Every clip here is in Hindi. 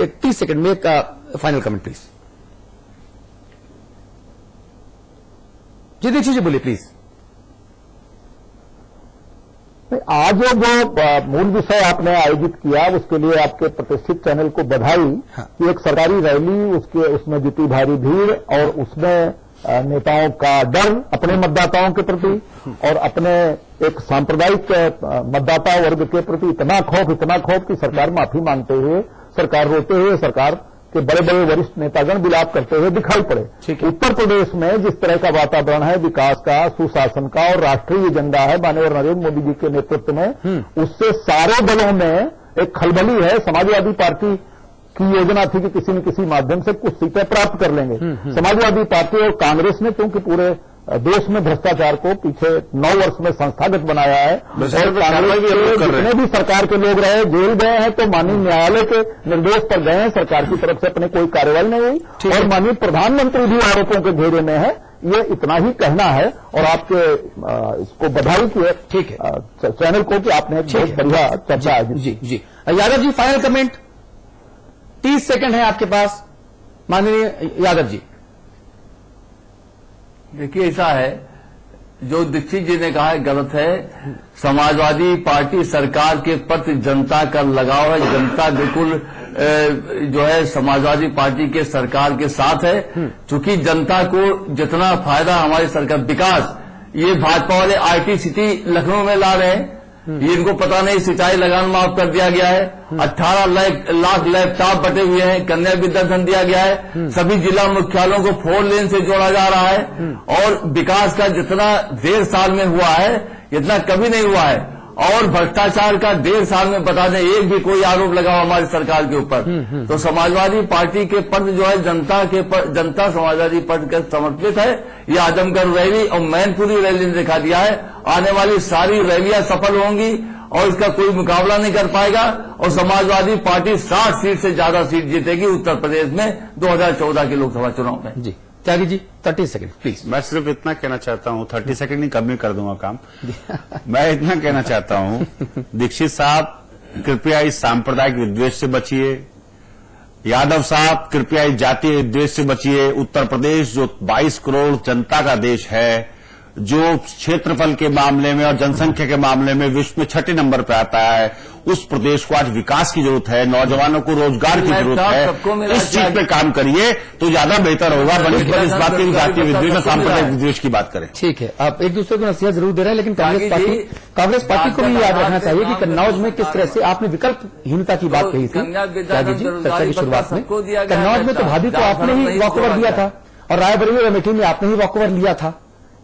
एक 30 सेकंड में एक फाइनल कमेंट प्लीज। जी दीक्षित जी बोलिए प्लीज। आज जो मूल विषय आपने आयोजित किया उसके लिए आपके प्रतिष्ठित चैनल को बधाई। हाँ। कि एक सरकारी रैली उसमें जुटी भारी भीड़ और उसमें नेताओं का डर अपने मतदाताओं के प्रति और अपने एक सांप्रदायिक मतदाता वर्ग के प्रति इतना खौफ कि सरकार माफी मांगते हुए, सरकार रोते हुए, सरकार के बड़े बड़े वरिष्ठ नेतागण विलाप करते हुए दिखाई पड़े। उत्तर प्रदेश में जिस तरह का वातावरण है विकास का, सुशासन का और राष्ट्रीय एजेंडा है माननीय नरेंद्र मोदी जी के नेतृत्व में, उससे सारे दलों में एक खलबली है। समाजवादी पार्टी की योजना थी कि किसी न किसी माध्यम से कुछ सीटें प्राप्त कर लेंगे। समाजवादी पार्टी और कांग्रेस ने क्योंकि पूरे देश में भ्रष्टाचार को पीछे 9 वर्ष में संस्थागत बनाया है और कांग्रेस के जितने भी सरकार के लोग रहे जेल गए हैं तो माननीय न्यायालय के निर्देश पर गए हैं, सरकार की तरफ से अपने कोई कार्रवाई नहीं हुई और माननीय प्रधानमंत्री भी आरोपों के घेरे में है। ये इतना ही कहना है और आपके इसको बधाई की ठीक है चैनल को कि आपने बहुत बढ़िया चर्चा है। जी जी Yadav ji final comment 30 second है आपके पास माननीय यादव जी। देखिए ऐसा है जो दीक्षित जी ने कहा है गलत है। समाजवादी पार्टी सरकार के प्रति जनता का लगाव है। जनता बिल्कुल जो है समाजवादी पार्टी के सरकार के साथ है। चूंकि जनता को जितना फायदा हमारी सरकार विकास, ये भाजपा वाले आईटी सिटी लखनऊ में ला रहे हैं, ये इनको पता नहीं सिंचाई लगान माफ कर दिया गया है। 18 लाख लैपटॉप बटे हुए हैं, कन्या विद्याधन दिया गया है। सभी जिला मुख्यालयों को 4 लेन से जोड़ा जा रहा है और विकास का जितना 1.5 साल में हुआ है इतना कभी नहीं हुआ है। और भ्रष्टाचार का 1.5 साल में बता दें एक भी कोई आरोप लगा हमारी सरकार के ऊपर। तो समाजवादी पार्टी के प्रति जो है जनता समाजवादी पार्टी के समर्पित है। ये आजमगढ़ रैली और मैनपुरी रैली ने दिखा दिया है। आने वाली सारी रैलियां सफल होंगी और इसका कोई मुकाबला नहीं कर पाएगा और समाजवादी पार्टी 60 सीट से ज्यादा सीट जीतेगी उत्तर प्रदेश में 2014 के लोकसभा चुनाव में। जी त्यागी जी 30 सेकंड प्लीज। मैं सिर्फ इतना कहना चाहता हूं, 30 सेकंड नहीं कम ही कर दूंगा काम। मैं इतना कहना चाहता हूं दीक्षित साहब कृपया इस सांप्रदायिक विद्वेष से बचिए। यादव साहब कृपया इस जातीय विद्वेष से बचिए। उत्तर प्रदेश जो 22 करोड़ जनता का देश है, जो क्षेत्रफल के मामले में और जनसंख्या के मामले में विश्व में 6 नंबर पर आता है, उस प्रदेश को आज विकास की जरूरत है, नौजवानों को रोजगार की जरूरत है। इस चीज पे काम करिए तो ज्यादा बेहतर होगा। बनिस्पत इस बात की जातीय विद्वेष और सांप्रदायिक विद्वेष की बात करें। ठीक है, आप एक दूसरे को नसीहत जरूर दे रहे हैं, लेकिन कांग्रेस पार्टी को भी याद रखना चाहिए कि कन्नौज में किस तरह से आपने विकल्पहीनता की बात कही थी त्यागी जी चर्चा की शुरुआत में। कन्नौज में तो भाभी को आपने ही वॉकओवर दिया था और रायबरेली और अमेठी में आपने ही वॉकओवर लिया था।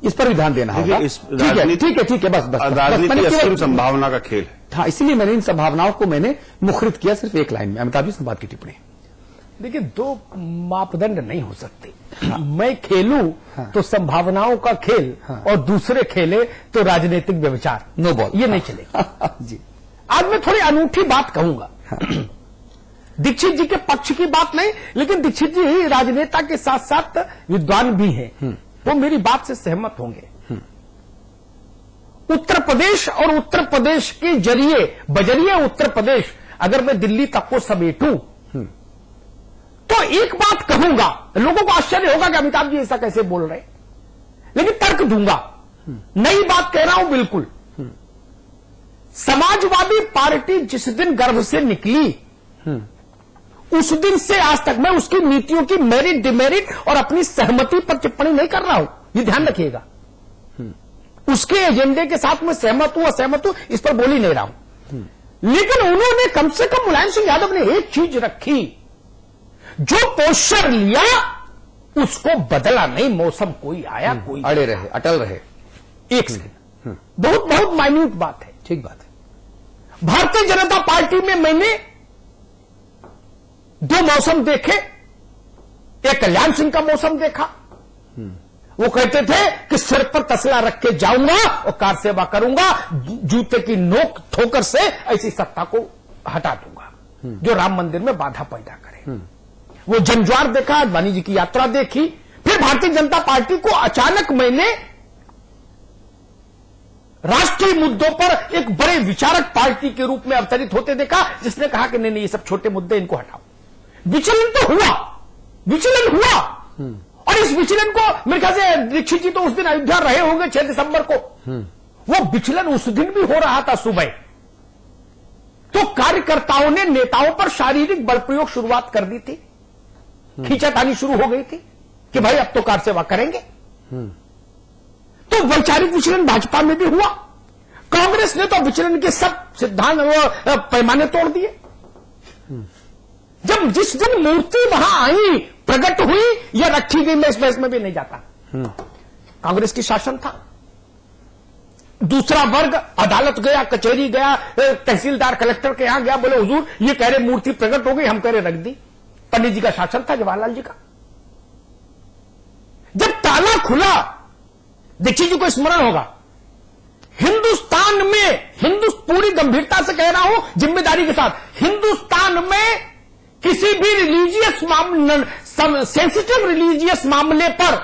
इस पर भी ध्यान देना होगा। ठीक है बस राजनीति असीम संभावना का खेल है। हाँ, इसीलिए मैंने इन संभावनाओं को मैंने मुखरित किया सिर्फ एक लाइन में। अमिताभ जी से बात की टिप्पणी। देखिए 2 मापदंड नहीं हो सकते। हाँ। मैं खेलूं तो संभावनाओं का खेल और दूसरे खेले तो राजनीतिक व्यभिचार, नो बॉल, ये नहीं चलेगा। जी आज मैं थोड़ी अनूठी बात कहूंगा। दीक्षित जी के पक्ष की बात नहीं, लेकिन दीक्षित जी ही राजनेता के साथ साथ विद्वान भी हैं, वो मेरी बात से सहमत होंगे। उत्तर प्रदेश और उत्तर प्रदेश के जरिए बजरिए उत्तर प्रदेश अगर मैं दिल्ली तक को समेटूं तो एक बात कहूंगा, लोगों को आश्चर्य होगा कि अमिताभ जी ऐसा कैसे बोल रहे, लेकिन तर्क दूंगा। नई बात कह रहा हूं बिल्कुल। समाजवादी पार्टी जिस दिन गर्भ से निकली उस दिन से आज तक मैं उसकी नीतियों की मेरिट डिमेरिट और अपनी सहमति पर टिप्पणी नहीं कर रहा हूं, ये ध्यान रखिएगा। उसके एजेंडे के साथ मैं सहमत हूं असहमत हूं इस पर बोल ही नहीं रहा हूं, लेकिन उन्होंने कम से कम मुलायम सिंह यादव ने एक चीज रखी, जो पोस्चर लिया उसको बदला नहीं। मौसम कोई आया कोई अड़े रहे, अटल रहे। एक सेकंड, बहुत माइन्यूट बात है। ठीक बात है। भारतीय जनता पार्टी में मैंने 2 मौसम देखे। एक कल्याण सिंह का मौसम देखा, वो कहते थे कि सिर पर तसला रख के जाऊंगा और कार सेवा करूंगा, जूते की नोक ठोकर से ऐसी सत्ता को हटा दूंगा जो राम मंदिर में बाधा पैदा करे। वो जनज्वार देखा, अडवाणी जी की यात्रा देखी। फिर भारतीय जनता पार्टी को अचानक मैंने राष्ट्रीय मुद्दों पर एक बड़े विचारक पार्टी के रूप में अवतरित होते देखा, जिसने कहा कि नहीं ये सब छोटे मुद्दे इनको हटाओ। विचलन तो हुआ, विचलन हुआ। और इस विचलन को मेरे ख्याल से दीक्षित जी तो उस दिन अयोध्या रहे होंगे 6 दिसंबर को, वो विचलन उस दिन भी हो रहा था सुबह। तो कार्यकर्ताओं ने नेताओं पर शारीरिक बल प्रयोग शुरुआत कर दी थी, खींचातानी शुरू हो गई थी कि भाई अब तो कार सेवा करेंगे। तो वैचारिक विचलन भाजपा में भी हुआ। कांग्रेस ने तो विचलन के सब सिद्धांत पैमाने तोड़ दिए। जब जिस दिन मूर्ति वहां आई, प्रकट हुई या रखी गई, मैं इस बहस में भी नहीं जाता। कांग्रेस की शासन था, दूसरा वर्ग अदालत गया, कचहरी गया, तहसीलदार कलेक्टर के यहां गया, बोले हुजूर ये कह रहे मूर्ति प्रकट हो गई, हम कह रहे रख दी। पंडित जी का शासन था, जवाहरलाल जी का। जब ताला खुला, दीक्षित जी को स्मरण होगा, हिंदुस्तान में, पूरी गंभीरता से कह रहा हूं, जिम्मेदारी के साथ, हिंदुस्तान में किसी भी रिलीजियस मामले, सेंसिटिव रिलीजियस मामले पर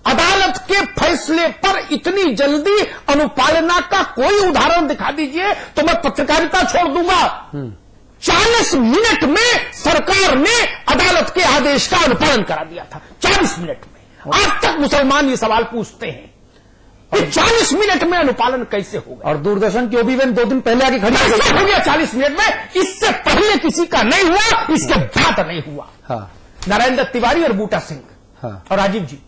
अदालत के फैसले पर इतनी जल्दी अनुपालना का कोई उदाहरण दिखा दीजिए तो मैं पत्रकारिता छोड़ दूंगा। 40 मिनट में सरकार ने अदालत के आदेश का अनुपालन करा दिया था, 40 मिनट में। आज तक मुसलमान ये सवाल पूछते हैं कि 40 मिनट में अनुपालन कैसे होगा। और दूरदर्शन की ओबीएन 2 दिन पहले आके खड़ी हो गया 40 मिनट में। इससे पहले किसी का नहीं हुआ, इसके बाद नहीं हुआ। हाँ। नारायण दत्त तिवारी और बूटा सिंह, हाँ। और राजीव जी।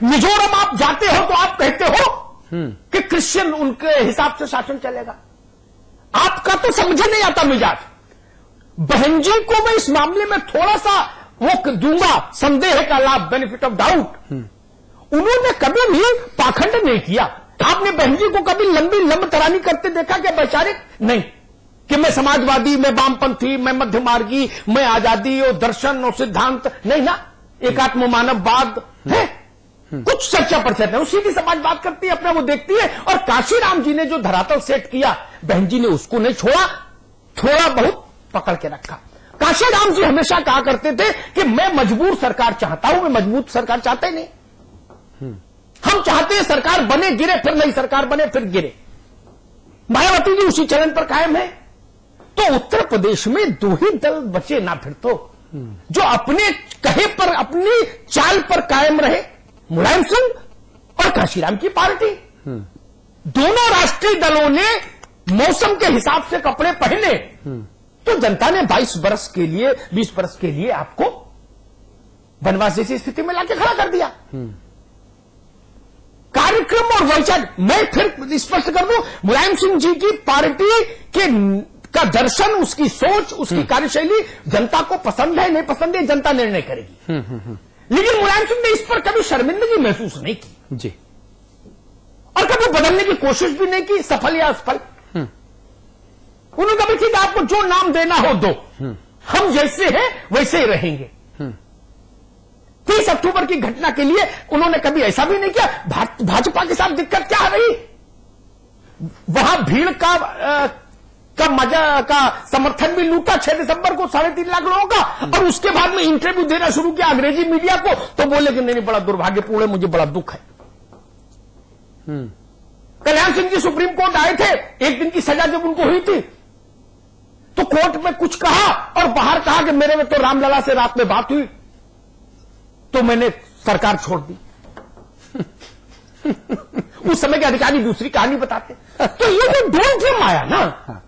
मिजोरम आप जाते हो तो आप कहते हो कि क्रिश्चियन उनके हिसाब से शासन चलेगा। आपका तो समझे नहीं आता मिजाज। बहन जी को मैं इस मामले में थोड़ा सा वो दूंगा, संदेह का लाभ, बेनिफिट ऑफ डाउट। उन्होंने कभी भी पाखंड नहीं किया। आपने बहन जी को कभी लंबी लंबतरानी करते देखा क्या? वैचारिक नहीं कि मैं समाजवादी, मैं वामपंथी, मैं मध्यमार्गी, मैं आजादी और दर्शन और सिद्धांत, नहीं ना। एकात्म मानववाद है, कुछ चर्चा पर चर्चा, वो सीधी समाज बात करती है, अपना वो देखती है। और काशीराम जी ने जो धरातल सेट किया, बहन जी ने उसको नहीं छोड़ा, थोड़ा बहुत पकड़ के रखा। काशीराम जी हमेशा कहा करते थे कि मैं मजबूर सरकार चाहता हूं, मैं मजबूत सरकार चाहते नहीं। हम चाहते हैं सरकार बने गिरे, फिर नई सरकार बने फिर गिरे। मायावती जी उसी चलन पर कायम है। तो उत्तर प्रदेश में 2 ही दल बचे ना फिर तो, जो अपने कहे पर, अपनी चाल पर कायम रहे, मुलायम सिंह और काशीराम की पार्टी। दोनों राष्ट्रीय दलों ने मौसम के हिसाब से कपड़े पहने, तो जनता ने 22 वर्ष के लिए, 20 वर्ष के लिए आपको वनवास जैसी स्थिति में लाके खड़ा कर दिया। कार्यक्रम और वैचारिक, मैं फिर स्पष्ट कर दूं, मुलायम सिंह जी की पार्टी का दर्शन, उसकी सोच, उसकी कार्यशैली जनता को पसंद है नहीं पसंद है, जनता निर्णय करेगी। लेकिन मुलायम सिंह ने इस पर कभी शर्मिंदगी महसूस नहीं की जी, और कभी बदलने की कोशिश भी नहीं की, सफल या असफल। उन्होंने कभी ठीक है, आपको जो नाम देना हो दो, हम जैसे हैं वैसे ही रहेंगे। 30 अक्टूबर की घटना के लिए उन्होंने कभी ऐसा भी नहीं किया। भाजपा के साथ दिक्कत क्या रही, वहां भीड़ का मजा का समर्थन भी लूटा 6 दिसंबर को 3.5 लाख लोगों का, और उसके बाद में इंटरव्यू देना शुरू किया अंग्रेजी मीडिया को, तो बोले कि नहीं, बड़ा दुर्भाग्यपूर्ण है, मुझे बड़ा दुख है। कल्याण सिंह जी सुप्रीम कोर्ट आए थे, 1 दिन की सजा जब उनको हुई थी, तो कोर्ट में कुछ कहा और बाहर कहा कि मेरे में तो रामलला से रात में बात हुई, तो मैंने सरकार छोड़ दी। उस समय के अधिकारी दूसरी कहानी बताते। तो ये जो डोंट आया ना,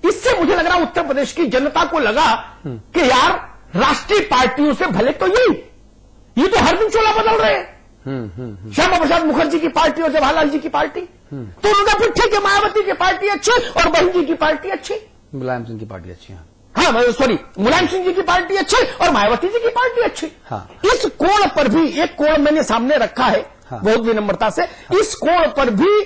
इससे मुझे लग रहा उत्तर प्रदेश की जनता को लगा कि यार राष्ट्रीय पार्टियों से भले तो ये तो हर दिन चोला बदल रहे हैं। श्यामा प्रसाद मुखर्जी की पार्टी और जवाहरलाल जी की पार्टी, तो उन्होंने फिर ठीक है, मायावती की पार्टी अच्छी और बहन जी की पार्टी अच्छी, मुलायम सिंह की पार्टी अच्छी है। हाँ, सॉरी, मुलायम सिंह जी की पार्टी अच्छी और मायावती जी की पार्टी अच्छी। हाँ। इस कोण पर भी एक कोण मैंने सामने रखा है, हाँ। बहुत विनम्रता से। हाँ। इस कोण पर भी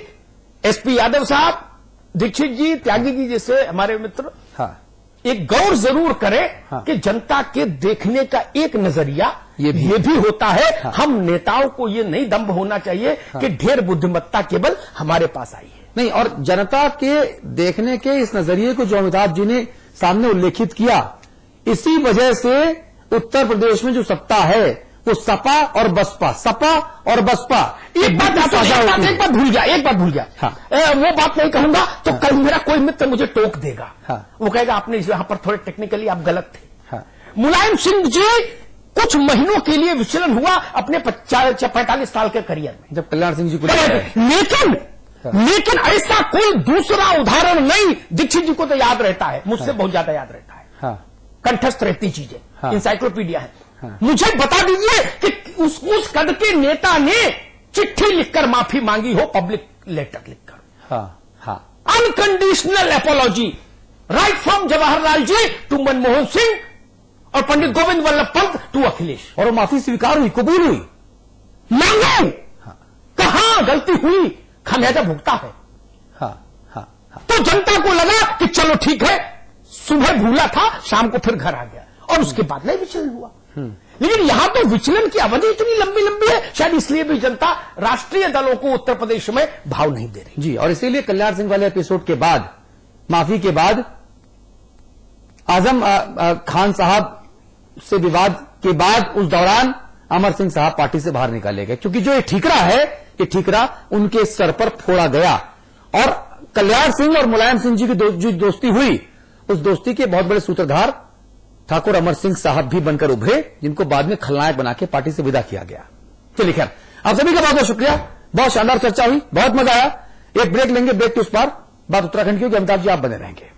एसपी यादव साहब, दीक्षित जी, त्यागी जी जैसे हमारे मित्र, हाँ, एक गौर जरूर करें। हाँ। कि जनता के देखने का एक नजरिया ये भी होता है। हाँ। हम नेताओं को ये नहीं दंभ होना चाहिए कि ढेर बुद्धिमत्ता केवल हमारे पास आई है। नहीं, और जनता के देखने के इस नजरिए को जो अमिताभ जी ने सामने उल्लेखित किया, इसी वजह से उत्तर प्रदेश में जो सत्ता है वो सपा और बसपा, सपा और बसपा। एक बात भूल गया, हाँ। वो बात नहीं कहूंगा तो कल मेरा कोई मित्र मुझे टोक देगा। हाँ। वो कहेगा आपने यहां पर थोड़े टेक्निकली आप गलत थे। हाँ। मुलायम सिंह जी कुछ महीनों के लिए विचलन हुआ अपने 45 साल के करियर में, जब कल्याण सिंह जी को लेकिन ऐसा कोई दूसरा उदाहरण नहीं। दीक्षित जी को तो याद रहता है, मुझसे बहुत ज्यादा याद रहता है, हाँ, कंठस्थ रहती चीजें, हाँ, इंसाइक्लोपीडिया है। हाँ, मुझे बता दीजिए कि उस कद के नेता ने चिट्ठी लिखकर माफी मांगी हो, पब्लिक लेटर लिखकर, हाँ, हाँ, unconditional apology, right from Jawaharlal ji to Manmohan Singh और पंडित गोविंद वल्लभ पंत टू अखिलेश। और वो माफी स्वीकार हुई, कबूल हुई, मांगो, कहां गलती हुई, खामियाजा भुगता है। हाँ, हाँ, हाँ, तो जनता को लगा कि चलो ठीक है, सुबह भूला था, शाम को फिर घर आ गया, और उसके बाद नहीं विचलन हुआ। लेकिन यहां तो विचलन की अवधि इतनी लंबी लंबी है, शायद इसलिए भी जनता राष्ट्रीय दलों को उत्तर प्रदेश में भाव नहीं दे रही जी। और इसीलिए कल्याण सिंह वाले एपिसोड के बाद, माफी के बाद, आजम खान साहब से विवाद के बाद, उस दौरान अमर सिंह साहब पार्टी से बाहर निकाले गए, क्योंकि जो ये ठीकरा है, ये ठीकरा उनके सर पर फोड़ा गया। और कल्याण सिंह और मुलायम सिंह जी की जो दोस्ती हुई, उस दोस्ती के बहुत बड़े सूत्रधार ठाकुर अमर सिंह साहब भी बनकर उभरे, जिनको बाद में खलनायक बना के पार्टी से विदा किया गया। चलिए खैर, आप सभी का बहुत बहुत शुक्रिया, बहुत शानदार चर्चा हुई, बहुत मजा आया। एक ब्रेक लेंगे, ब्रेक के उस पार बात उत्तराखंड की होगी। अमिताभ जी आप बने रहेंगे।